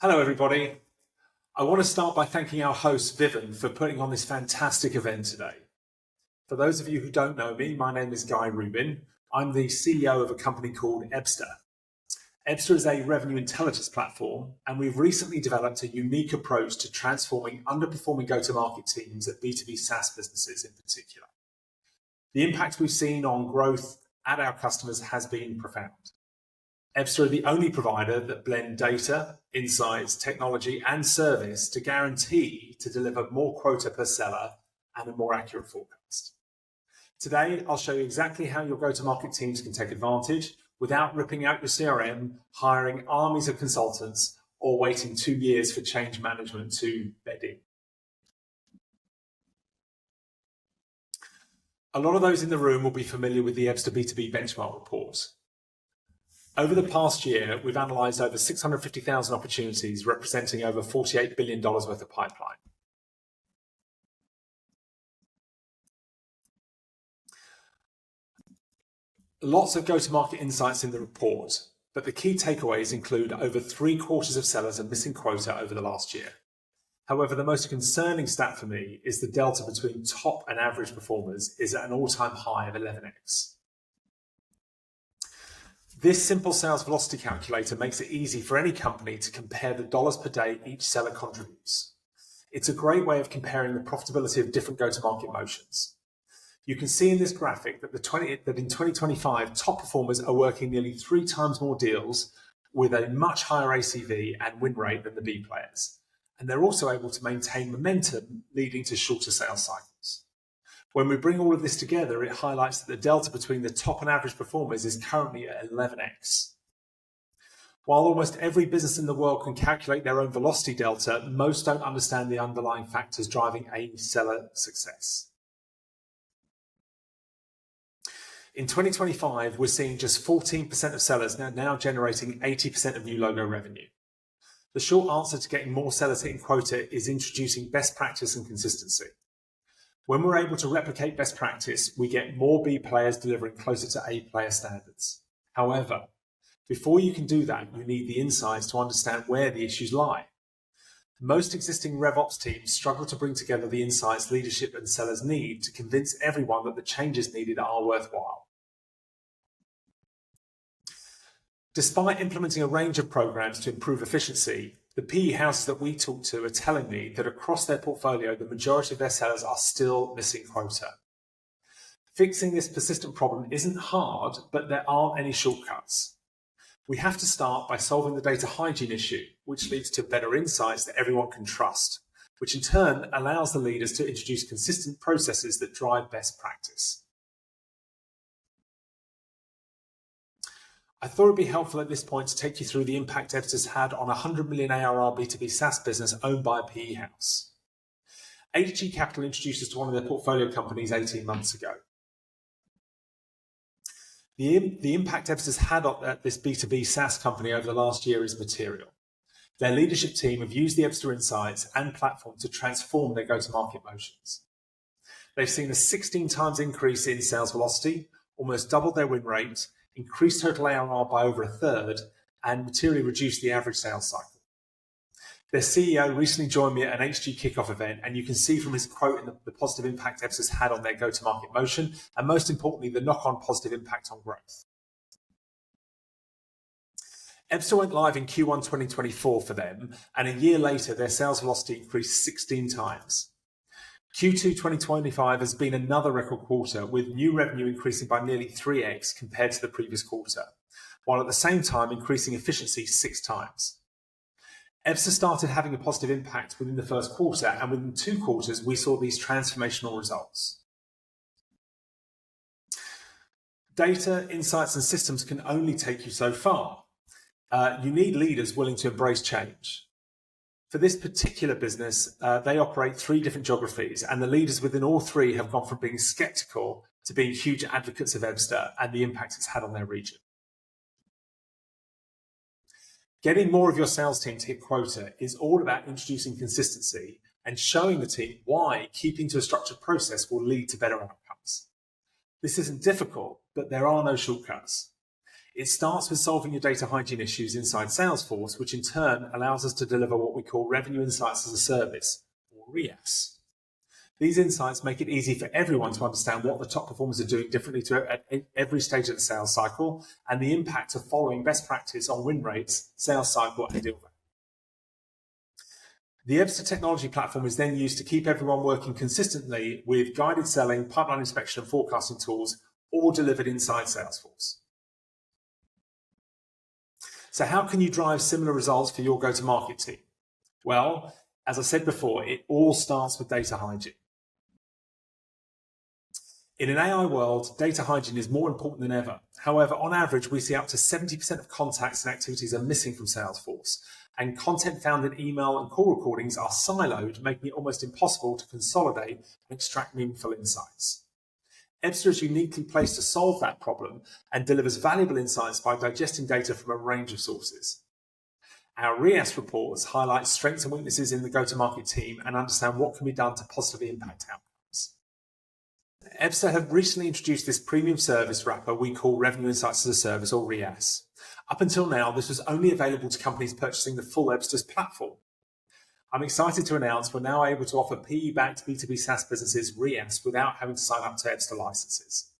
Hello, everybody. I want to start by thanking our host, Vivian, for putting on this fantastic event today. For those of you who don't know me, my name is Guy Rubin. I'm the CEO of a company called Ebsta. Ebsta is a revenue intelligence platform, and we've recently developed a unique approach to transforming underperforming go-to-market teams at B2B SaaS businesses in particular. The impact we've seen on growth at our customers has been profound. Ebsta are the only provider that blend data, insights, technology, and service to guarantee to deliver more quota per seller and a more accurate forecast. Today, I'll show you exactly how your go-to-market teams can take advantage without ripping out your CRM, hiring armies of consultants, or waiting 2 years for change management to bed in. A lot of those in the room will be familiar with the Ebsta B2B benchmark report. Over the past year, we've analysed over 650,000 opportunities representing over $48 billion worth of pipeline. Lots of go-to-market insights in the report, but the key takeaways include over 3/4 of sellers are missing quota over the last year. However, the most concerning stat for me is the delta between top and average performers is at an all-time high of 11x. This simple sales velocity calculator makes it easy for any company to compare the dollars per day each seller contributes. It's a great way of comparing the profitability of different go-to-market motions. You can see in this graphic that in 2025, top performers are working nearly 3 times more deals with a much higher ACV and win rate than the B players. And they're also able to maintain momentum, leading to shorter sales cycles. When we bring all of this together, it highlights that the delta between the top and average performers is currently at 11x. While almost every business in the world can calculate their own velocity delta, most don't understand the underlying factors driving a seller success. In 2025, we're seeing just 14% of sellers now generating 80% of new logo revenue. The short answer to getting more sellers hitting quota is introducing best practice and consistency. When we're able to replicate best practice, we get more B players delivering closer to A player standards. However, before you can do that, you need the insights to understand where the issues lie. Most existing RevOps teams struggle to bring together the insights leadership and sellers need to convince everyone that the changes needed are worthwhile. Despite implementing a range of programs to improve efficiency, the PE houses that we talk to are telling me that across their portfolio, the majority of their sellers are still missing quota. Fixing this persistent problem isn't hard, but there aren't any shortcuts. We have to start by solving the data hygiene issue, which leads to better insights that everyone can trust, which in turn allows the leaders to introduce consistent processes that drive best practice. I thought it'd be helpful at this point to take you through the impact Ebsta's had on a 100 million ARR B2B SaaS business owned by a PE house. HG Capital introduced us to one of their portfolio companies 18 months ago. The impact Ebsta's had on this B2B SaaS company over the last year is material. Their leadership team have used the Ebsta insights and platform to transform their go-to-market motions. They've seen a 16 times increase in sales velocity, almost doubled their win rate, increased total ARR by over 1/3, and materially reduced the average sales cycle. Their CEO recently joined me at an HG kickoff event, and you can see from his quote in the positive impact Ebsta's had on their go-to-market motion, and most importantly, the knock-on positive impact on growth. Ebsta went live in Q1 2024 for them, and a year later, their sales velocity increased 16 times. Q2 2025 has been another record quarter, with new revenue increasing by nearly 3x compared to the previous quarter, while at the same time increasing efficiency 6 times. Ebsta started having a positive impact within the first quarter, and within 2 quarters, we saw these transformational results. Data, insights, and systems can only take you so far. You need leaders willing to embrace change. For this particular business, they operate 3 different geographies, and the leaders within all 3 have gone from being skeptical to being huge advocates of Ebsta and the impact it's had on their region. Getting more of your sales team to hit quota is all about introducing consistency and showing the team why keeping to a structured process will lead to better outcomes. This isn't difficult, but there are no shortcuts. It starts with solving your data hygiene issues inside Salesforce, which in turn allows us to deliver what we call Revenue Insights as a Service, or RIAS. These insights make it easy for everyone to understand what the top performers are doing differently at every stage of the sales cycle and the impact of following best practice on win rates, sales cycle, and deal value. The Ebsta technology platform is then used to keep everyone working consistently with guided selling, pipeline inspection, and forecasting tools, all delivered inside Salesforce. So how can you drive similar results for your go-to-market team? Well, as I said before, it all starts with data hygiene. In an AI world, data hygiene is more important than ever. However, on average, we see up to 70% of contacts and activities are missing from Salesforce, and content found in email and call recordings are siloed, making it almost impossible to consolidate and extract meaningful insights. Ebsta is uniquely placed to solve that problem and delivers valuable insights by digesting data from a range of sources. Our RIAS reports highlight strengths and weaknesses in the go-to-market team and understand what can be done to positively impact outcomes. Ebsta have recently introduced this premium service wrapper we call Revenue Insights as a Service, or RIAS. Up until now, this was only available to companies purchasing the full Ebsta's platform. I'm excited to announce we're now able to offer PE-backed B2B SaaS businesses RIAS without having to sign up to Ebsta licenses.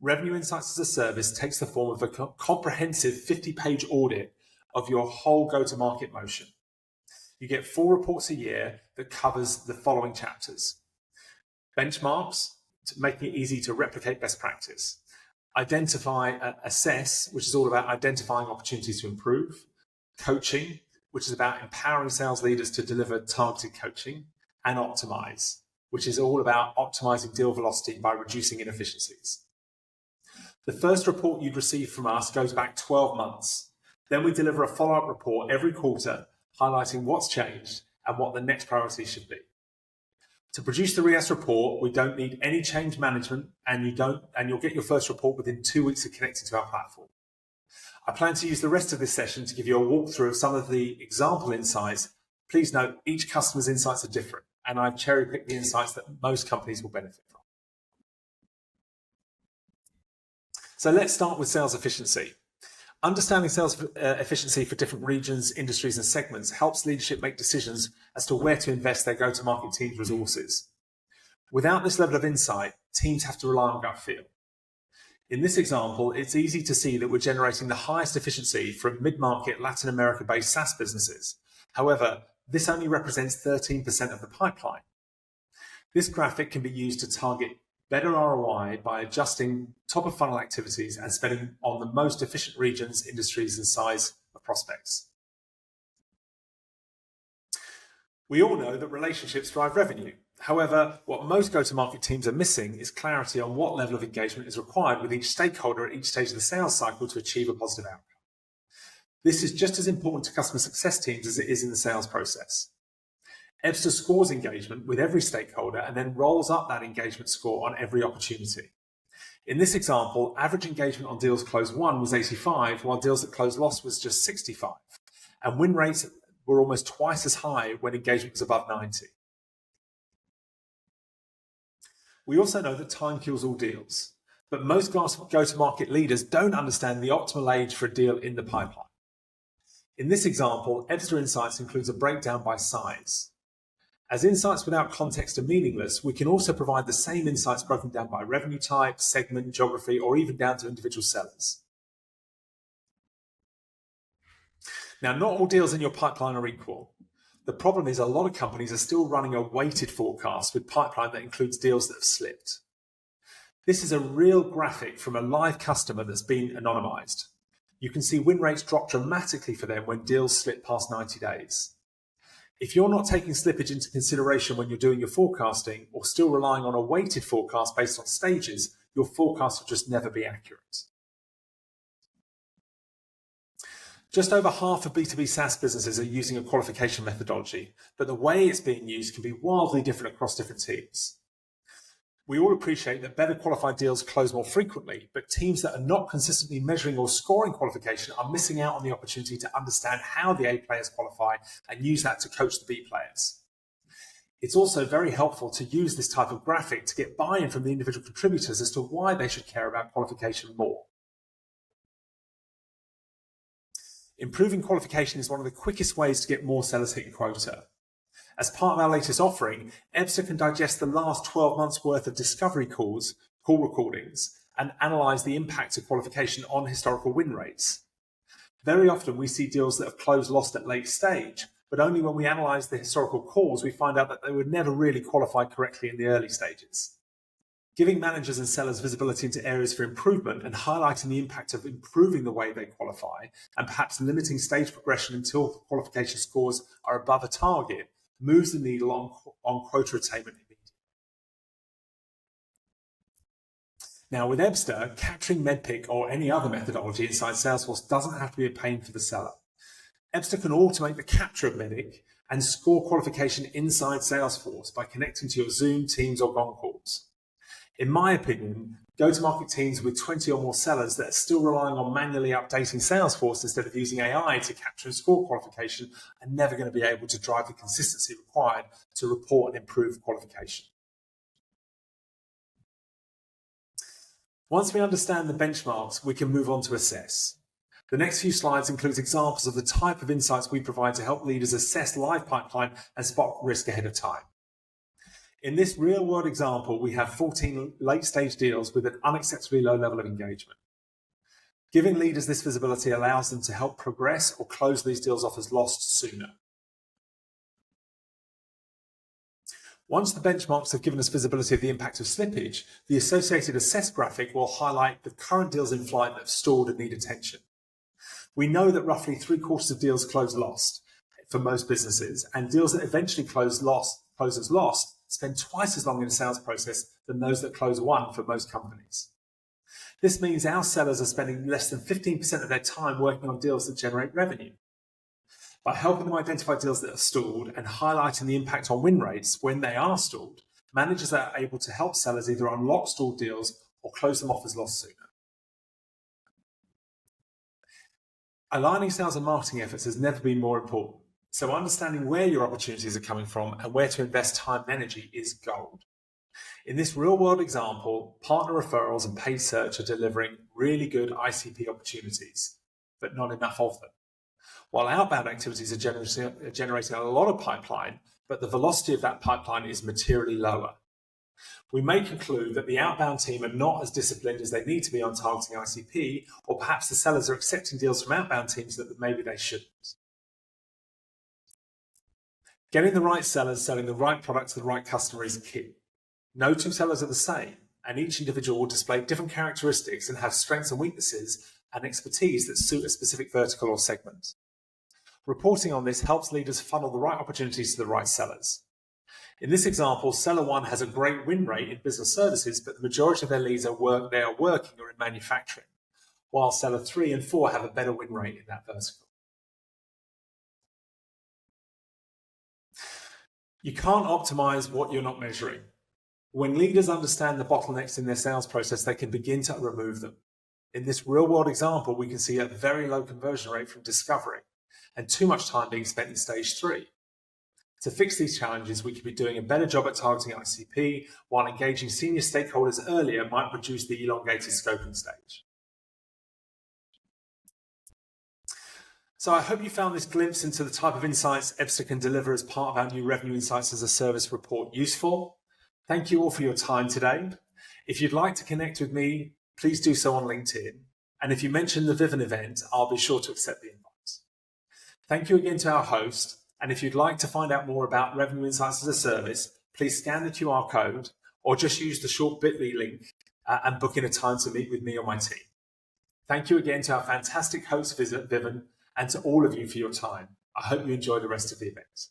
Revenue Insights as a Service takes the form of a comprehensive 50-page audit of your whole go-to-market motion. You get 4 reports a year that covers the following chapters: benchmarks, making it easy to replicate best practice; assess, which is all about identifying opportunities to improve; coaching, which is about empowering sales leaders to deliver targeted coaching; and optimize, which is all about optimizing deal velocity by reducing inefficiencies. The first report you'd receive from us goes back 12 months. Then we deliver a follow-up report every quarter highlighting what's changed and what the next priority should be. To produce the RIAS report, we don't need any change management, and you'll get your first report within 2 weeks of connecting to our platform. I plan to use the rest of this session to give you a walkthrough of some of the example insights. Please note, each customer's insights are different, and I've cherry-picked the insights that most companies will benefit from. So let's start with sales efficiency. Understanding sales efficiency for different regions, industries, and segments helps leadership make decisions as to where to invest their go-to-market team's resources. Without this level of insight, teams have to rely on gut feel. In this example, it's easy to see that we're generating the highest efficiency from mid-market Latin America-based SaaS businesses. However, this only represents 13% of the pipeline. This graphic can be used to target better ROI by adjusting top-of-funnel activities and spending on the most efficient regions, industries, and size of prospects. We all know that relationships drive revenue. However, what most go-to-market teams are missing is clarity on what level of engagement is required with each stakeholder at each stage of the sales cycle to achieve a positive outcome. This is just as important to customer success teams as it is in the sales process. Ebsta scores engagement with every stakeholder and then rolls up that engagement score on every opportunity. In this example, average engagement on deals closed won was 85, while deals that closed lost was just 65. And win rates were almost twice as high when engagement was above 90. We also know that time kills all deals, but most go-to-market leaders don't understand the optimal age for a deal in the pipeline. In this example, Ebsta Insights includes a breakdown by size. As insights without context are meaningless, we can also provide the same insights broken down by revenue type, segment, geography, or even down to individual sellers. Now, not all deals in your pipeline are equal. The problem is a lot of companies are still running a weighted forecast with pipeline that includes deals that have slipped. This is a real graphic from a live customer that's been anonymized. You can see win rates drop dramatically for them when deals slip past 90 days. If you're not taking slippage into consideration when you're doing your forecasting or still relying on a weighted forecast based on stages, your forecast will just never be accurate. Just over half of B2B SaaS businesses are using a qualification methodology, but the way it's being used can be wildly different across different teams. We all appreciate that better qualified deals close more frequently, but teams that are not consistently measuring or scoring qualification are missing out on the opportunity to understand how the A players qualify and use that to coach the B players. It's also very helpful to use this type of graphic to get buy-in from the individual contributors as to why they should care about qualification more. Improving qualification is one of the quickest ways to get more sellers hitting quota. As part of our latest offering, Ebsta can digest the last 12 months worth of discovery call recordings, and analyse the impact of qualification on historical win rates. Very often we see deals that have closed lost at late stage, but only when we analyse the historical calls we find out that they were never really qualified correctly in the early stages. Giving managers and sellers visibility into areas for improvement and highlighting the impact of improving the way they qualify, and perhaps limiting stage progression until qualification scores are above a target, moves the needle on quota attainment immediately. Now, with Ebsta, capturing MEDPIC or any other methodology inside Salesforce doesn't have to be a pain for the seller. Ebsta can automate the capture of MEDPIC and score qualification inside Salesforce by connecting to your Zoom, Teams, or Gong calls. In my opinion, go-to-market teams with 20 or more sellers that are still relying on manually updating Salesforce instead of using AI to capture and score qualification are never going to be able to drive the consistency required to report and improve qualification. Once we understand the benchmarks, we can move on to assess. The next few slides include examples of the type of insights we provide to help leaders assess live pipeline and spot risk ahead of time. In this real-world example, we have 14 late-stage deals with an unacceptably low level of engagement. Giving leaders this visibility allows them to help progress or close these deals off as lost sooner. Once the benchmarks have given us visibility of the impact of slippage, the associated assess graphic will highlight the current deals in flight that have stalled and need attention. We know that roughly 3/4 of deals close lost for most businesses, and deals that eventually close as lost spend twice as long in the sales process than those that close won for most companies. This means our sellers are spending less than 15% of their time working on deals that generate revenue. By helping them identify deals that are stalled and highlighting the impact on win rates when they are stalled, managers are able to help sellers either unlock stalled deals or close them off as lost sooner. Aligning sales and marketing efforts has never been more important. So understanding where your opportunities are coming from and where to invest time and energy is gold. In this real-world example, partner referrals and paid search are delivering really good ICP opportunities, but not enough of them. While outbound activities are generating a lot of pipeline, but the velocity of that pipeline is materially lower. We may conclude that the outbound team are not as disciplined as they need to be on targeting ICP, or perhaps the sellers are accepting deals from outbound teams that maybe they shouldn't. Getting the right sellers selling the right product to the right customer is key. No two sellers are the same, and each individual will display different characteristics and have strengths and weaknesses and expertise that suit a specific vertical or segment. Reporting on this helps leaders funnel the right opportunities to the right sellers. In this example, seller 1 has a great win rate in business services, but the majority of their leads are working or in manufacturing, while seller 3 and 4 have a better win rate in that vertical. You can't optimize what you're not measuring. When leaders understand the bottlenecks in their sales process, they can begin to remove them. In this real-world example, we can see a very low conversion rate from discovery and too much time being spent in stage 3. To fix these challenges, we could be doing a better job at targeting ICP, while engaging senior stakeholders earlier might reduce the elongated scoping stage. So I hope you found this glimpse into the type of insights Ebsta can deliver as part of our new Revenue Insights as a Service report useful. Thank you all for your time today. If you'd like to connect with me, please do so on LinkedIn. And if you mention the Vivin event, I'll be sure to accept the invite. Thank you again to our host. And if you'd like to find out more about Revenue Insights as a Service, please scan the QR code or just use the short bit.ly link and book in a time to meet with me or my team. Thank you again to our fantastic host, Vivin, and to all of you for your time. I hope you enjoy the rest of the event.